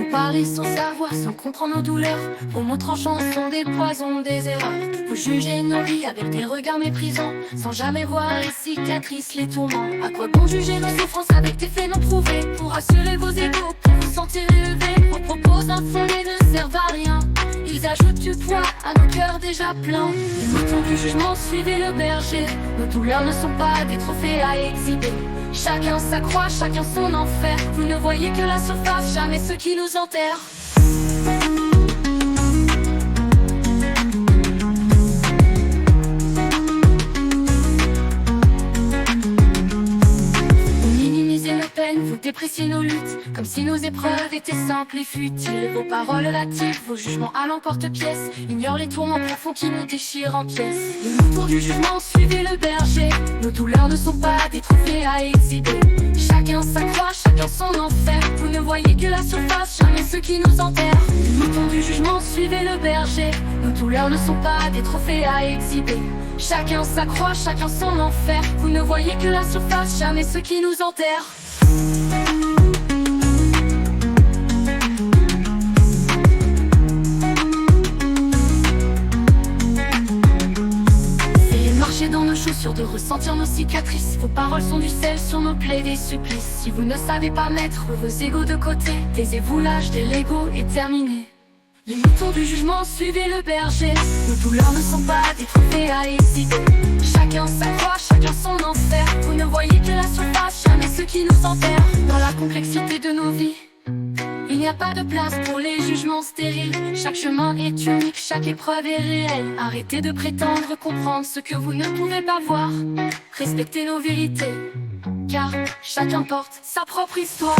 parler sans savoir, sans comprendre nos douleurs. Vos mots tranchants sont des poisons, des erreurs. Vous jugez nos vies avec des regards méprisants, sans jamais voir les cicatrices, les tourments. À quoi bon juger nos souffrances avec des faits non prouvés? Pour assurer vos égos, pour vous sentir élevés. Vos propos infondés ne servent à rien. Ils ajoutent du poids à nos cœurs déjà pleins. Les moutons du jugement, suivez le berger. Nos douleurs ne sont pas des trophées à exhiber. Chacun sa croix, chacun son enfer. Vous ne voyez que la surface, jamais ceux qui nous enterrent. Vous dépréciez nos luttes, comme si nos épreuves étaient simples et futiles. Vos paroles latives, vos jugements à l'emporte-pièce ignorent les tourments profonds qui nous déchirent en pièces. Les moutons du jugement, suivez le berger. Nos douleurs ne sont pas des trophées à exhiber. Chacun sa croix, chacun son enfer. Vous ne voyez que la surface, jamais ceux qui nous enterrent. Les moutons du jugement, suivez le berger. Nos douleurs ne sont pas des trophées à exhiber. Chacun sa croix, chacun son enfer. Vous ne voyez que la surface, jamais ceux qui nous enterrent. Marcher dans nos chaussures, de ressentir nos cicatrices. Vos paroles sont du sel sur nos plaies, des supplices. Si vous ne savez pas mettre vos égos de côté, taisez-vous, l'âge des Legos est terminé. Les moutons du jugement, suivez le berger. Nos douleurs ne sont pas des trophées à exhiber. Chacun sa croix, chacun son enfer. Vous ne voyez que la surface, jamais ceux qui nous enterrent. Dans la complexité de nos vies, il n'y a pas de place pour les jugements stériles. Chaque chemin est unique, chaque épreuve est réelle. Arrêtez de prétendre comprendre ce que vous ne pouvez pas voir. Respectez nos vérités, car chacun porte sa propre histoire.